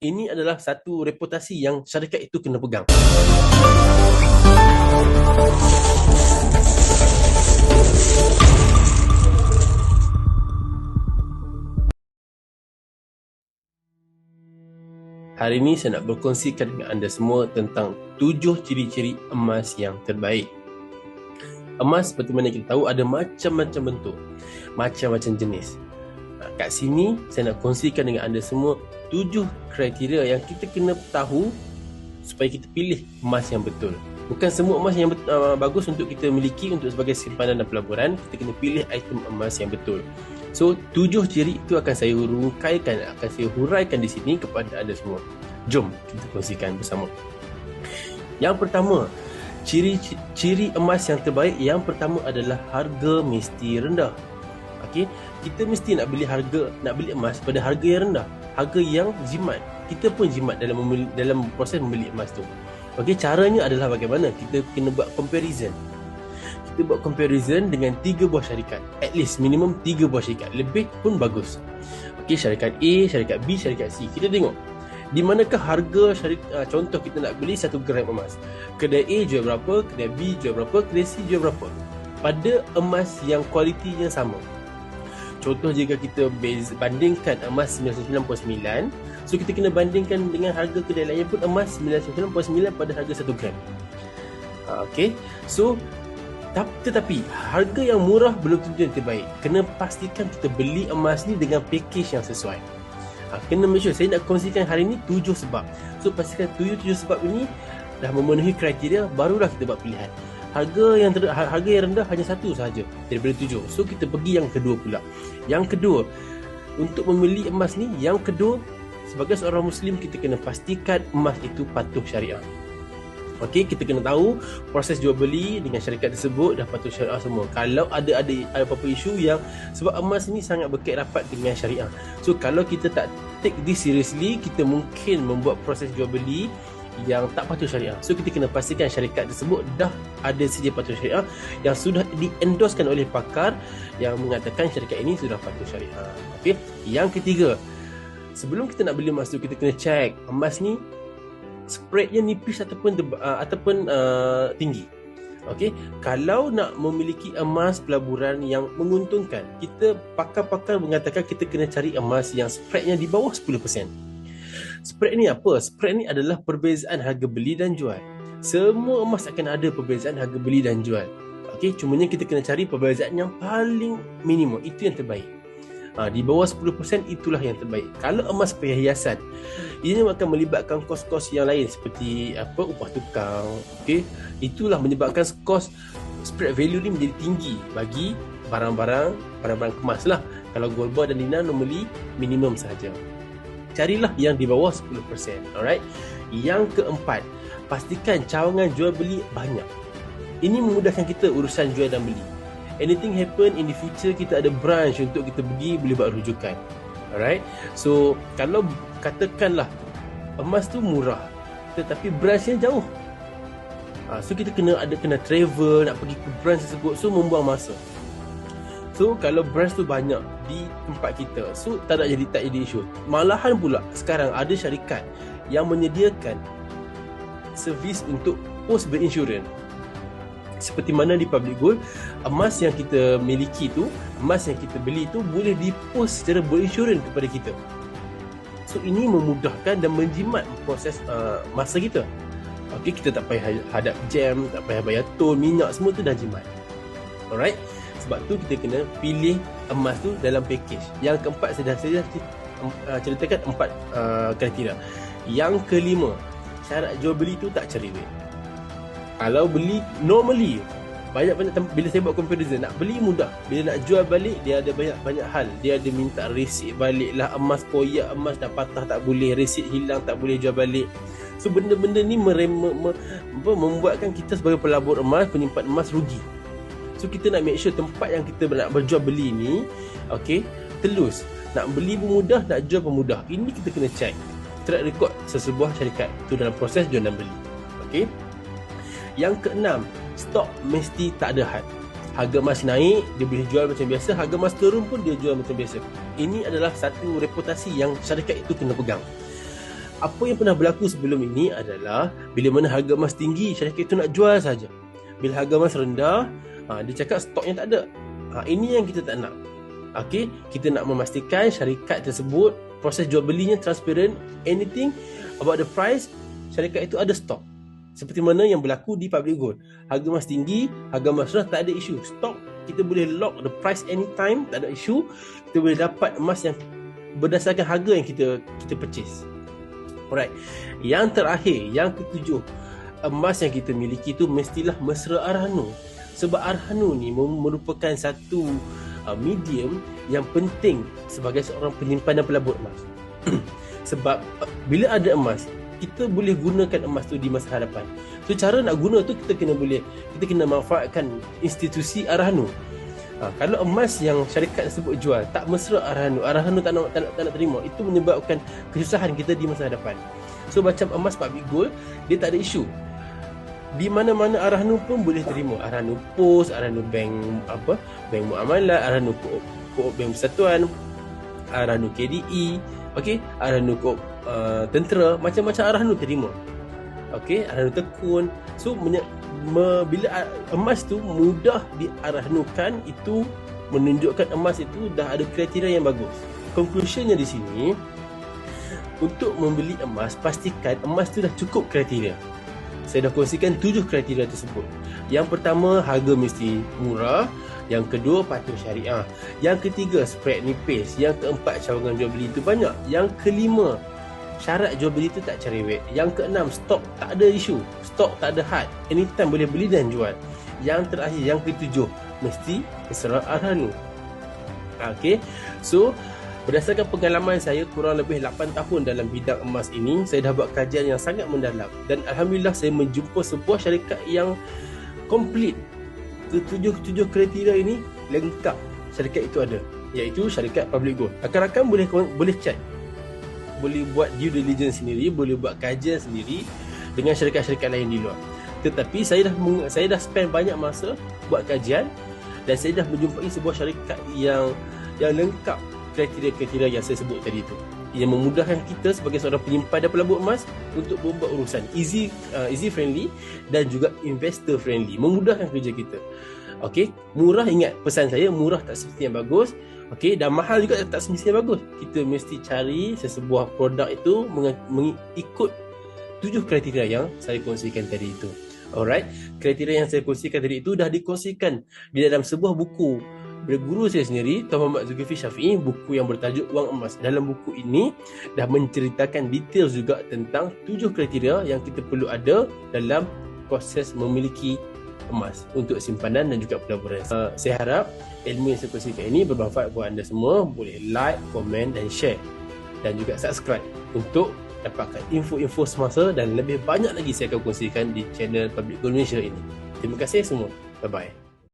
Ini adalah satu reputasi yang syarikat itu kena pegang. Hari ini saya nak berkongsikan dengan anda semua tentang 7 ciri-ciri emas yang terbaik. Emas seperti mana kita tahu ada macam-macam bentuk, macam-macam jenis. Kat sini saya nak kongsikan dengan anda semua 7 kriteria yang kita kena tahu supaya kita pilih emas yang betul. Bukan semua emas yang bagus untuk kita miliki untuk sebagai simpanan dan pelaburan. Kita kena pilih item emas yang betul. So 7 ciri itu akan saya huraikan di sini kepada anda semua. Jom kita kongsikan bersama. Yang pertama, ciri emas yang terbaik, yang pertama adalah harga mesti rendah. Okey, kita mesti nak beli emas pada harga yang rendah, harga yang jimat. Kita pun jimat dalam proses membeli emas tu. Okey, caranya adalah bagaimana? Kita kena buat comparison. Kita buat comparison dengan 3 buah syarikat. At least minimum 3 buah syarikat. Lebih pun bagus. Okey, syarikat A, syarikat B, syarikat C. Kita tengok di manakah harga contoh kita nak beli 1 gram emas. Kedai A jual berapa, kedai B jual berapa, kedai C jual berapa. Pada emas yang kualitinya sama. Contoh jika kita bandingkan emas 99.9, so kita kena bandingkan dengan harga kedai lain pun emas 99.9 pada harga 1 gram. Okey, so tetapi harga yang murah belum tentu yang terbaik. Kena pastikan kita beli emas ni dengan package yang sesuai. Kena make sure. Saya nak kongsikan hari ni 7 sebab. So pastikan 7 sebab ini dah memenuhi kriteria, barulah kita buat pilihan. Harga yang rendah hanya satu sahaja daripada 7. So kita pergi yang kedua pula. Yang kedua, untuk membeli emas ni, yang kedua, sebagai seorang Muslim kita kena pastikan emas itu patuh syariah. Okey, kita kena tahu proses jual beli dengan syarikat tersebut dah patuh syariah semua. Kalau ada apa-apa isu yang sebab emas ni sangat berkait rapat dengan syariah. So kalau kita tak take this seriously, kita mungkin membuat proses jual beli yang tak patuh syariah. So kita kena pastikan syarikat tersebut dah ada sedia patuh syariah yang sudah di-endorsekan oleh pakar yang mengatakan syarikat ini sudah patuh syariah. Okey, yang ketiga, sebelum kita nak beli emas tu, kita kena check emas ni spreadnya nipis ataupun tinggi. Okey, kalau nak memiliki emas pelaburan yang menguntungkan, pakar-pakar mengatakan kita kena cari emas yang spreadnya di bawah 10%. Spread ni apa? Spread ni adalah perbezaan harga beli dan jual. Semua emas akan ada perbezaan harga beli dan jual. Okey, cumanya kita kena cari perbezaan yang paling minimum. Itu yang terbaik. Di bawah 10% itulah yang terbaik. Kalau emas perhiasan, ini akan melibatkan kos-kos yang lain seperti upah tukang. Okey, itulah menyebabkan kos spread value ni menjadi tinggi bagi barang-barang kemas lah. Kalau gold bar dan dinar normally minimum sahaja. Carilah yang di bawah 10%. Alright. Yang keempat, pastikan cawangan jual beli banyak. Ini memudahkan kita urusan jual dan beli. Anything happen in the future, kita ada branch untuk kita pergi boleh buat rujukan. Alright. So kalau katakanlah emas tu murah tetapi branchnya jauh, so kita kena travel nak pergi ke branch tersebut, so membuang masa. So kalau branch tu banyak di tempat kita, so tak jadi isu. Malahan pula sekarang ada syarikat yang menyediakan servis untuk post berinsurans. Seperti mana di Public Gold, emas yang kita miliki tu, emas yang kita beli tu boleh dipost secara berinsurans kepada kita. So ini memudahkan dan menjimat proses masa kita. Okey, kita tak payah hadap jam, tak payah bayar tol, minyak, semua tu dah jimat. Alright. Sebab tu kita kena pilih emas tu dalam package. Yang keempat, saya dah ceritakan 4 kriteria. Yang kelima, syarat jual beli tu tak cerewet. Kalau beli normally, banyak-banyak bila saya buat comparison, nak beli mudah, bila nak jual balik dia ada banyak hal. Dia ada minta resit balik lah, emas koyak, emas dah patah tak boleh, resit hilang tak boleh jual balik. So benda-benda ni membuatkan kita sebagai pelabur emas, penyimpan emas rugi. So kita nak make sure tempat yang kita nak berjual beli ni, okey, telus. Nak beli pun mudah, nak jual pun mudah. Ini kita kena check track record sesebuah syarikat tu dalam proses jual dan beli. Okey. Yang keenam, stok mesti tak ada had. Harga emas naik, dia boleh jual macam biasa. Harga emas turun pun dia jual macam biasa. Ini adalah satu reputasi yang syarikat itu kena pegang. Apa yang pernah berlaku sebelum ini adalah bila mana harga emas tinggi, syarikat itu nak jual saja. Bila harga emas rendah, dia cakap stoknya tak ada. Ini yang kita tak nak. Okey, kita nak memastikan syarikat tersebut proses jual belinya transparent. Anything about the price, syarikat itu ada stok. Seperti mana yang berlaku di public gold. Harga emas tinggi, harga emas rendah, tak ada isu. Stok kita boleh lock the price anytime, tak ada isu. Kita boleh dapat emas yang berdasarkan harga yang kita purchase. Alright. Yang terakhir, yang ketujuh, emas yang kita miliki tu mestilah mesra Arhanu. Sebab Arhanu ni merupakan satu medium yang penting sebagai seorang penyimpan dan pelabur emas. Sebab bila ada emas, kita boleh gunakan emas tu di masa hadapan. So cara nak guna tu kita kena manfaatkan institusi Arhanu. Kalau emas yang syarikat tersebut jual tak mesra Arhanu tak nak terima, itu menyebabkan kesusahan kita di masa hadapan. So macam emas public gold, dia tak ada isu. Di mana-mana Arhanu pun boleh terima. Arhanu Pos, Arhanu Bank Muamalat, Arhanu Koop Bank Persatuan, Arhanu KDE, okey, Arhanu Koop Tentera, macam-macam Arhanu terima. Okey, Arhanu Tekun. So bila emas tu mudah diarhanukan, itu menunjukkan emas itu dah ada kriteria yang bagus. Conclusionnya di sini, untuk membeli emas, pastikan emas tu dah cukup kriteria. Saya dah kongsikan 7 kriteria tersebut. Yang pertama, harga mesti murah. Yang kedua, patuh syariah. Yang ketiga, spread nipis. Yang keempat, cawangan jual beli itu banyak. Yang kelima, syarat jual beli itu tak cerewet. Yang keenam, stok tak ada isu. Stok tak ada had. Anytime boleh beli dan jual. Yang terakhir, yang ketujuh, mesti mesra Arhanu. Okay, so berdasarkan pengalaman saya kurang lebih 8 tahun dalam bidang emas ini, saya dah buat kajian yang sangat mendalam. Dan Alhamdulillah saya menjumpa sebuah syarikat yang komplit. Ketujuh kriteria ini lengkap syarikat itu ada, iaitu syarikat public gold. Rakan-rakan boleh cek, boleh buat due diligence sendiri, boleh buat kajian sendiri dengan syarikat-syarikat lain di luar. Tetapi saya dah spend banyak masa buat kajian dan saya dah menjumpai sebuah syarikat yang lengkap kriteria-kriteria yang saya sebut tadi itu, yang memudahkan kita sebagai seorang penyimpan dan pelabur emas untuk membuat urusan easy friendly dan juga investor friendly, memudahkan kerja kita. Okey, murah, ingat pesan saya, murah tak semestinya bagus. Okey, dan mahal juga tak semestinya bagus. Kita mesti cari sesebuah produk itu mengikut 7 kriteria yang saya kongsikan tadi itu. Alright, kriteria yang saya kongsikan tadi itu dah dikongsikan di dalam sebuah buku guru saya sendiri, Tuan Muhammad Zulkifli Syafi'i, buku yang bertajuk Wang Emas. Dalam buku ini dah menceritakan details juga tentang 7 kriteria yang kita perlu ada dalam proses memiliki emas untuk simpanan dan juga pelaburan. Saya harap ilmu yang saya kongsikan ini bermanfaat buat anda semua. Boleh like, komen dan share, dan juga subscribe untuk dapatkan info-info semasa, dan lebih banyak lagi saya akan kongsikan di channel Public Gold Malaysia ini. Terima kasih semua. Bye-bye.